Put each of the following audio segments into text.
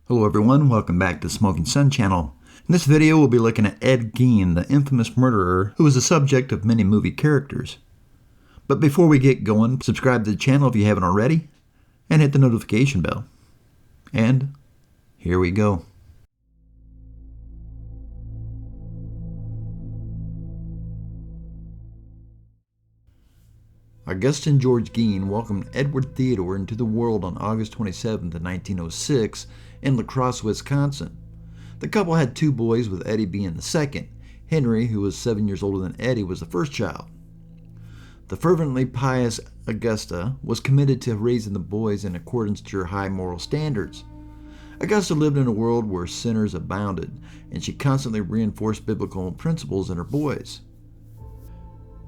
Hello everyone, welcome back to the Smoking Sun channel. In this video we'll be looking at Ed Gein, the infamous murderer who was the subject of many movie characters. But before we get going, subscribe to the channel if you haven't already, and hit the notification bell. And here we go. Augustin George Gein welcomed Edward Theodore into the world on August 27, 1906 in La Crosse, Wisconsin. The couple had two boys, with Eddie being the second. Henry, who was 7 years older than Eddie, was the first child. The fervently pious Augusta was committed to raising the boys in accordance to her high moral standards. Augusta lived in a world where sinners abounded, and she constantly reinforced biblical principles in her boys.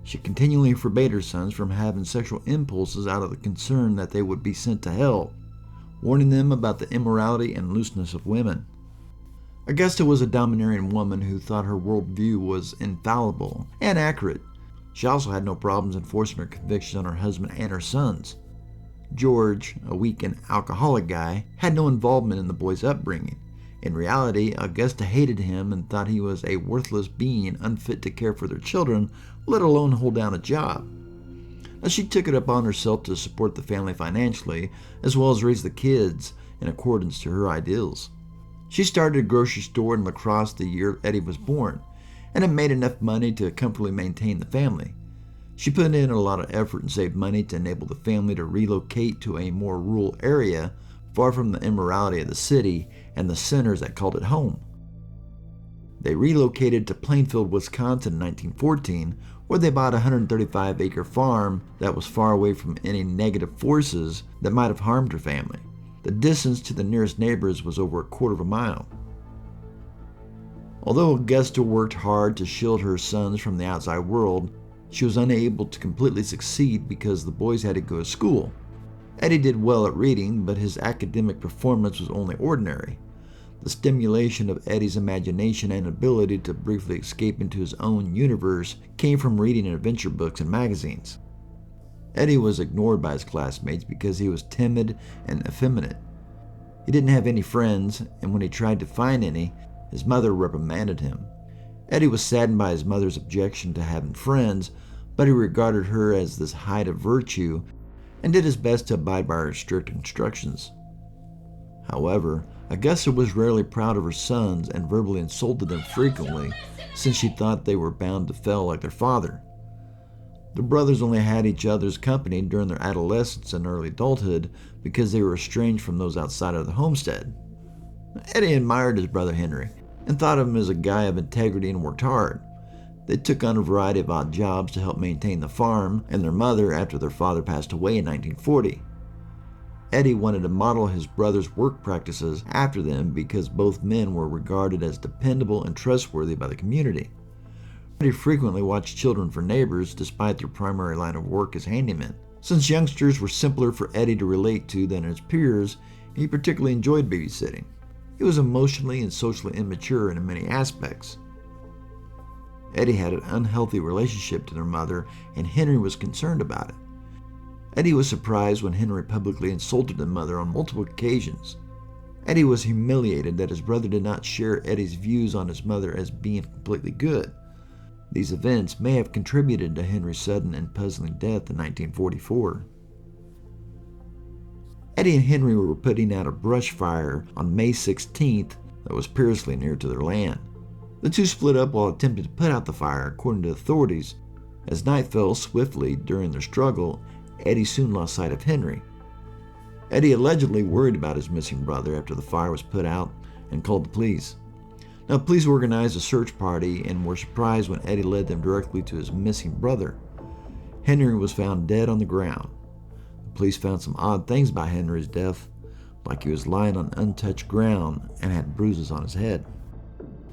She continually forbade her sons from having sexual impulses out of the concern that they would be sent to hell, warning them about the immorality and looseness of women. Augusta was a domineering woman who thought her worldview was infallible and accurate. She also had no problems enforcing her convictions on her husband and her sons. George, a weak and alcoholic guy, had no involvement in the boys' upbringing. In reality, Augusta hated him and thought he was a worthless being unfit to care for their children, let alone hold down a job. Now, she took it upon herself to support the family financially, as well as raise the kids in accordance to her ideals. She started a grocery store in La Crosse the year Eddie was born, and it made enough money to comfortably maintain the family. She put in a lot of effort and saved money to enable the family to relocate to a more rural area, far from the immorality of the city and the sinners that called it home. They relocated to Plainfield, Wisconsin in 1914, where they bought a 135-acre farm that was far away from any negative forces that might have harmed her family. The distance to the nearest neighbors was over a quarter of a mile. Although Augusta worked hard to shield her sons from the outside world, she was unable to completely succeed because the boys had to go to school. Eddie did well at reading, but his academic performance was only ordinary. The stimulation of Eddie's imagination and ability to briefly escape into his own universe came from reading adventure books and magazines. Eddie was ignored by his classmates because he was timid and effeminate. He didn't have any friends, and when he tried to find any, his mother reprimanded him. Eddie was saddened by his mother's objection to having friends, but he regarded her as this height of virtue and did his best to abide by her strict instructions. However, Augusta was rarely proud of her sons and verbally insulted them frequently, since she thought they were bound to fail like their father. The brothers only had each other's company during their adolescence and early adulthood because they were estranged from those outside of the homestead. Eddie admired his brother Henry and thought of him as a guy of integrity and worked hard. They took on a variety of odd jobs to help maintain the farm and their mother after their father passed away in 1940. Eddie wanted to model his brother's work practices after them because both men were regarded as dependable and trustworthy by the community. Eddie frequently watched children for neighbors despite their primary line of work as handymen. Since youngsters were simpler for Eddie to relate to than his peers, he particularly enjoyed babysitting. He was emotionally and socially immature in many aspects. Eddie had an unhealthy relationship to their mother, and Henry was concerned about it. Eddie was surprised when Henry publicly insulted the mother on multiple occasions. Eddie was humiliated that his brother did not share Eddie's views on his mother as being completely good. These events may have contributed to Henry's sudden and puzzling death in 1944. Eddie and Henry were putting out a brush fire on May 16th that was perilously near to their land. The two split up while attempting to put out the fire, according to authorities. As night fell swiftly during their struggle, Eddie soon lost sight of Henry. Eddie allegedly worried about his missing brother after the fire was put out and called the police. Now, police organized a search party and were surprised when Eddie led them directly to his missing brother. Henry was found dead on the ground. The police found some odd things about Henry's death, like he was lying on untouched ground and had bruises on his head.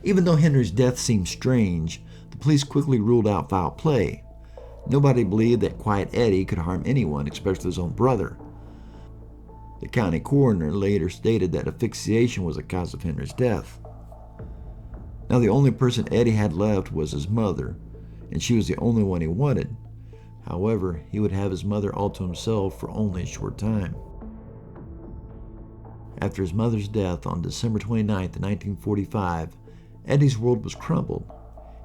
Even though Henry's death seemed strange, the police quickly ruled out foul play. Nobody believed that Quiet Eddie could harm anyone, especially his own brother. The county coroner later stated that asphyxiation was the cause of Henry's death. Now, the only person Eddie had left was his mother, and she was the only one he wanted. However, he would have his mother all to himself for only a short time. After his mother's death on December 29th, 1945, Eddie's world was crumbled.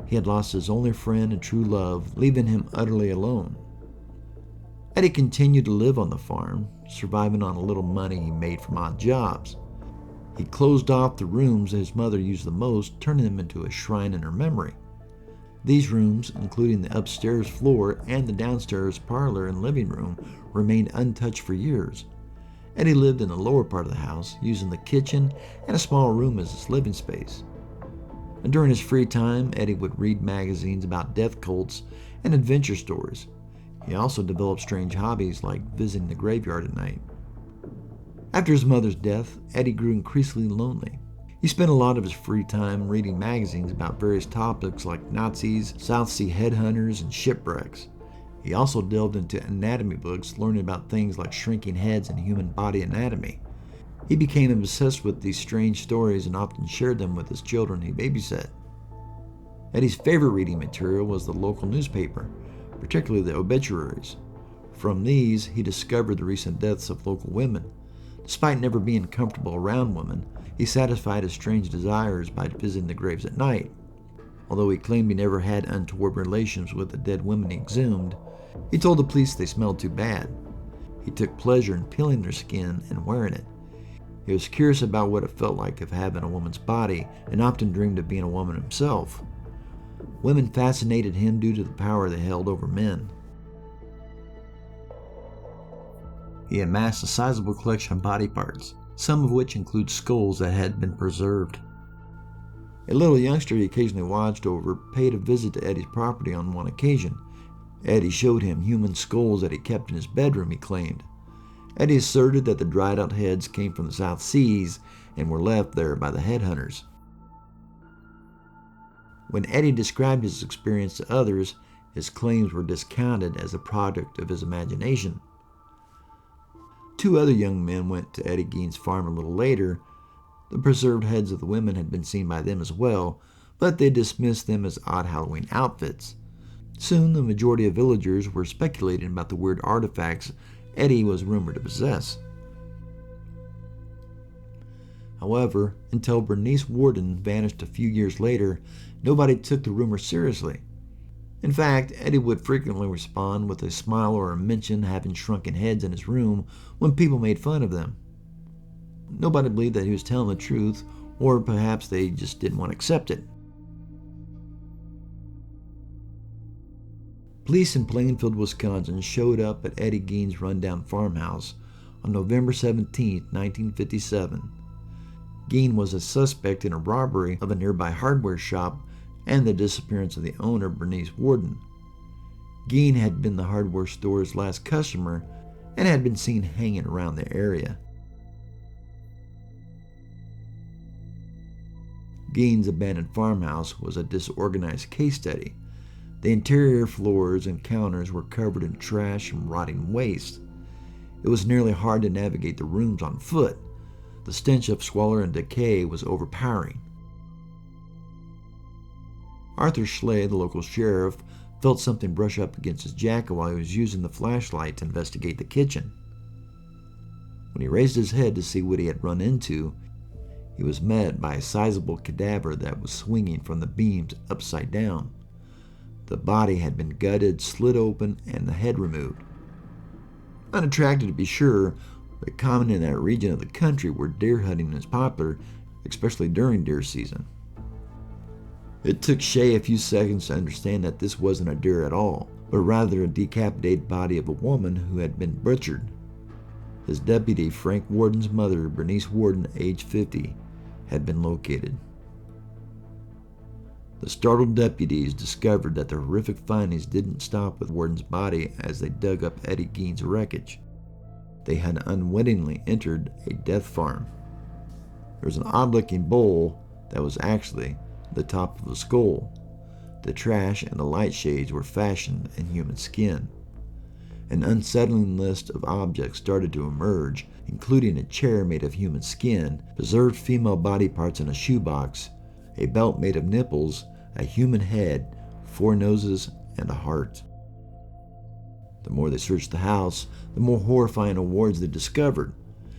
He had lost his only friend and true love, leaving him utterly alone. Eddie continued to live on the farm, surviving on a little money he made from odd jobs. He closed off the rooms that his mother used the most, turning them into a shrine in her memory. These rooms, including the upstairs floor and the downstairs parlor and living room, remained untouched for years. Eddie lived in the lower part of the house, using the kitchen and a small room as his living space. And during his free time, Eddie would read magazines about death cults and adventure stories. He also developed strange hobbies like visiting the graveyard at night. After his mother's death, Eddie grew increasingly lonely. He spent a lot of his free time reading magazines about various topics like Nazis, South Sea headhunters, and shipwrecks. He also delved into anatomy books, learning about things like shrinking heads and human body anatomy. He became obsessed with these strange stories and often shared them with his children he babysat. Eddie's favorite reading material was the local newspaper, particularly the obituaries. From these, he discovered the recent deaths of local women. Despite never being comfortable around women, he satisfied his strange desires by visiting the graves at night. Although he claimed he never had untoward relations with the dead women he exhumed, he told the police they smelled too bad. He took pleasure in peeling their skin and wearing it. He was curious about what it felt like of having a woman's body and often dreamed of being a woman himself. Women fascinated him due to the power they held over men. He amassed a sizable collection of body parts, some of which include skulls that had been preserved. A little youngster he occasionally watched over paid a visit to Eddie's property on one occasion. Eddie showed him human skulls that he kept in his bedroom, he claimed. Eddie asserted that the dried out heads came from the South Seas and were left there by the headhunters. When Eddie described his experience to others, his claims were discounted as a product of his imagination. Two other young men went to Ed Gein's farm a little later. The preserved heads of the women had been seen by them as well, but they dismissed them as odd Halloween outfits. Soon, the majority of villagers were speculating about the weird artifacts Eddie was rumored to possess. However, until Bernice Worden vanished a few years later, nobody took the rumor seriously. In fact, Eddie would frequently respond with a smile or a mention having shrunken heads in his room when people made fun of them. Nobody believed that he was telling the truth, or perhaps they just didn't want to accept it. Police in Plainfield, Wisconsin showed up at Ed Gein's rundown farmhouse on November 17, 1957. Gein was a suspect in a robbery of a nearby hardware shop and the disappearance of the owner, Bernice Worden. Gein had been the hardware store's last customer and had been seen hanging around the area. Gein's abandoned farmhouse was a disorganized case study. The interior floors and counters were covered in trash and rotting waste. It was nearly hard to navigate the rooms on foot. The stench of squalor and decay was overpowering. Arthur Schley, the local sheriff, felt something brush up against his jacket while he was using the flashlight to investigate the kitchen. When he raised his head to see what he had run into, he was met by a sizable cadaver that was swinging from the beams upside down. The body had been gutted, slit open, and the head removed. Unattractive to be sure, but common in that region of the country where deer hunting is popular, especially during deer season. It took Shay a few seconds to understand that this wasn't a deer at all, but rather a decapitated body of a woman who had been butchered. His deputy, Frank Worden's mother, Bernice Worden, age 50, had been located. The startled deputies discovered that the horrific findings didn't stop with Worden's body as they dug up Ed Gein's wreckage. They had unwittingly entered a death farm. There was an odd-looking bowl that was actually the top of a skull. The trash and the light shades were fashioned in human skin. An unsettling list of objects started to emerge, including a chair made of human skin, preserved female body parts in a shoebox, a belt made of nipples, a human head, 4 noses, and a heart. The more they searched the house, the more horrifying awards they discovered.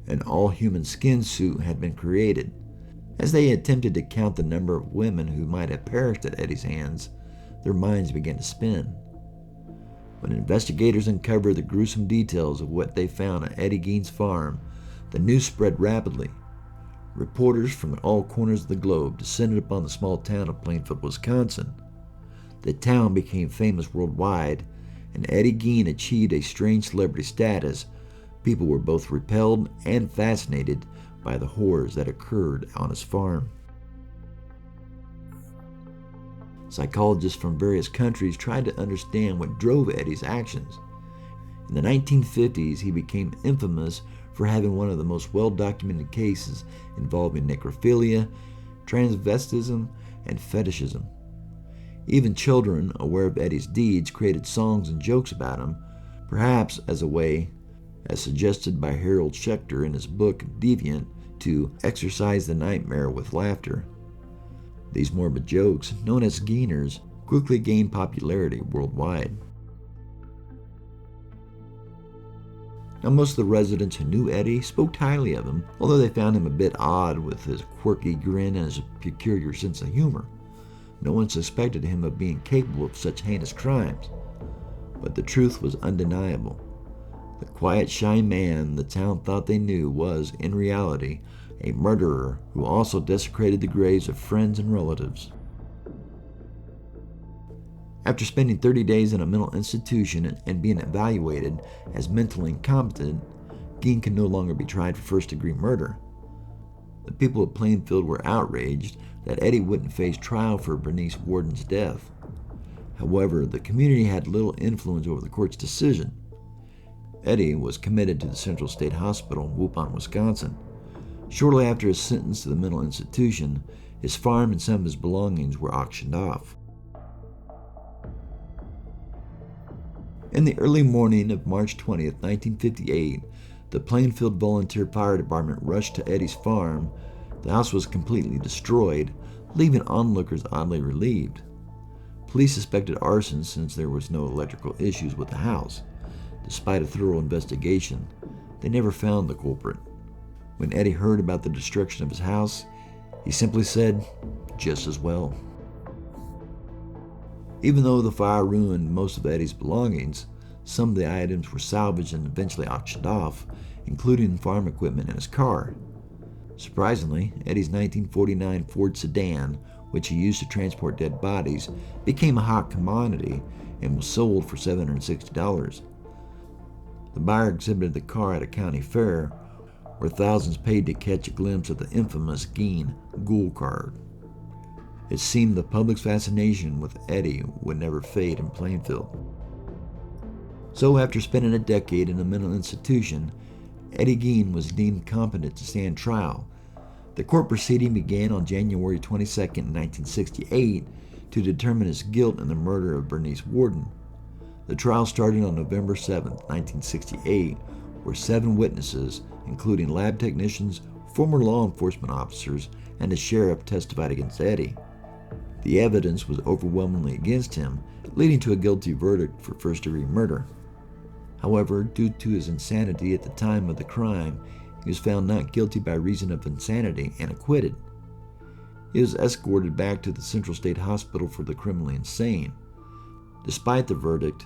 An all-human skin suit had been created. As they attempted to count the number of women who might have perished at Eddie's hands, their minds began to spin. When investigators uncovered the gruesome details of what they found at Eddie Gein's farm, the news spread rapidly. Reporters from all corners of the globe descended upon the small town of Plainfield, Wisconsin. The town became famous worldwide, and Eddie Gein achieved a strange celebrity status. People were both repelled and fascinated by the horrors that occurred on his farm. Psychologists from various countries tried to understand what drove Eddie's actions. In the 1950s, he became infamous for having one of the most well-documented cases involving necrophilia, transvestism, and fetishism. Even children, aware of Eddie's deeds, created songs and jokes about him, perhaps as a way, as suggested by Harold Schechter in his book Deviant, to exorcise the nightmare with laughter. These morbid jokes, known as Geiners, quickly gained popularity worldwide. Now, most of the residents who knew Eddie spoke highly of him, although they found him a bit odd with his quirky grin and his peculiar sense of humor. No one suspected him of being capable of such heinous crimes. But the truth was undeniable. The quiet, shy man the town thought they knew was, in reality, a murderer who also desecrated the graves of friends and relatives. After spending 30 days in a mental institution and being evaluated as mentally incompetent, Gein could no longer be tried for first-degree murder. The people of Plainfield were outraged that Eddie wouldn't face trial for Bernice Worden's death. However, the community had little influence over the court's decision. Eddie was committed to the Central State Hospital in Waupun, Wisconsin. Shortly after his sentence to the mental institution, his farm and some of his belongings were auctioned off. In the early morning of March 20th, 1958, the Plainfield Volunteer Fire Department rushed to Eddie's farm. The house was completely destroyed, leaving onlookers oddly relieved. Police suspected arson since there was no electrical issues with the house. Despite a thorough investigation, they never found the culprit. When Eddie heard about the destruction of his house, he simply said, "Just as well." Even though the fire ruined most of Eddie's belongings, some of the items were salvaged and eventually auctioned off, including farm equipment and his car. Surprisingly, Eddie's 1949 Ford sedan, which he used to transport dead bodies, became a hot commodity and was sold for $760. The buyer exhibited the car at a county fair, where thousands paid to catch a glimpse of the infamous Gein Ghoul card. It seemed the public's fascination with Eddie would never fade in Plainfield. So after spending a decade in a mental institution, Eddie Gein was deemed competent to stand trial. The court proceeding began on January 22, 1968, to determine his guilt in the murder of Bernice Worden. The trial started on November 7, 1968, where 7 witnesses, including lab technicians, former law enforcement officers, and a sheriff, testified against Eddie. The evidence was overwhelmingly against him, leading to a guilty verdict for first-degree murder. However, due to his insanity at the time of the crime, he was found not guilty by reason of insanity and acquitted. He was escorted back to the Central State Hospital for the criminally insane. Despite the verdict,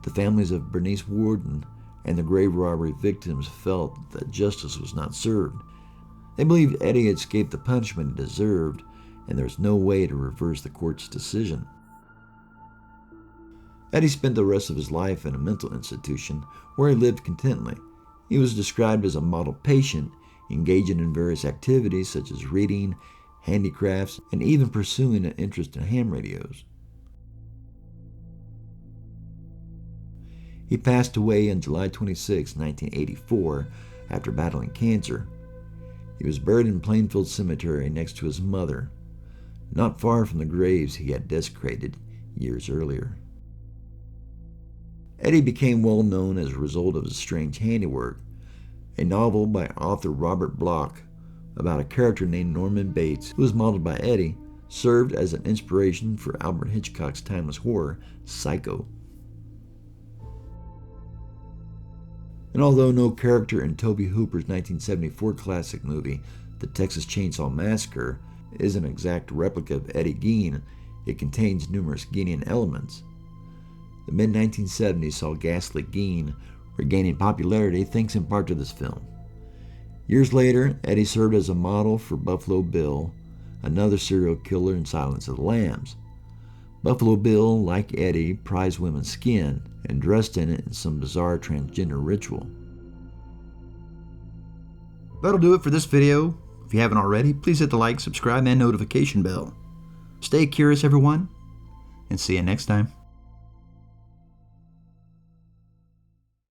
the families of Bernice Worden and the grave robbery victims felt that justice was not served. They believed Eddie had escaped the punishment he deserved, and there was no way to reverse the court's decision. Eddie spent the rest of his life in a mental institution where he lived contentedly. He was described as a model patient, engaging in various activities such as reading, handicrafts, and even pursuing an interest in ham radios. He passed away on July 26, 1984, after battling cancer. He was buried in Plainfield Cemetery next to his mother, not far from the graves he had desecrated years earlier. Eddie became well known as a result of his strange handiwork. A novel by author Robert Bloch about a character named Norman Bates, who was modeled by Eddie, served as an inspiration for Alfred Hitchcock's timeless horror, Psycho. And although no character in Tobe Hooper's 1974 classic movie, The Texas Chainsaw Massacre, is an exact replica of Ed Gein, it contains numerous Geinian elements. The mid-1970s saw ghastly Gein regaining popularity thanks in part to this film. Years later, Eddie served as a model for Buffalo Bill, another serial killer in Silence of the Lambs. Buffalo Bill, like Eddie, prized women's skin and dressed in it in some bizarre transgender ritual. That'll do it for this video. If you haven't already, please hit the like, subscribe, and notification bell. Stay curious, everyone, and see you next time.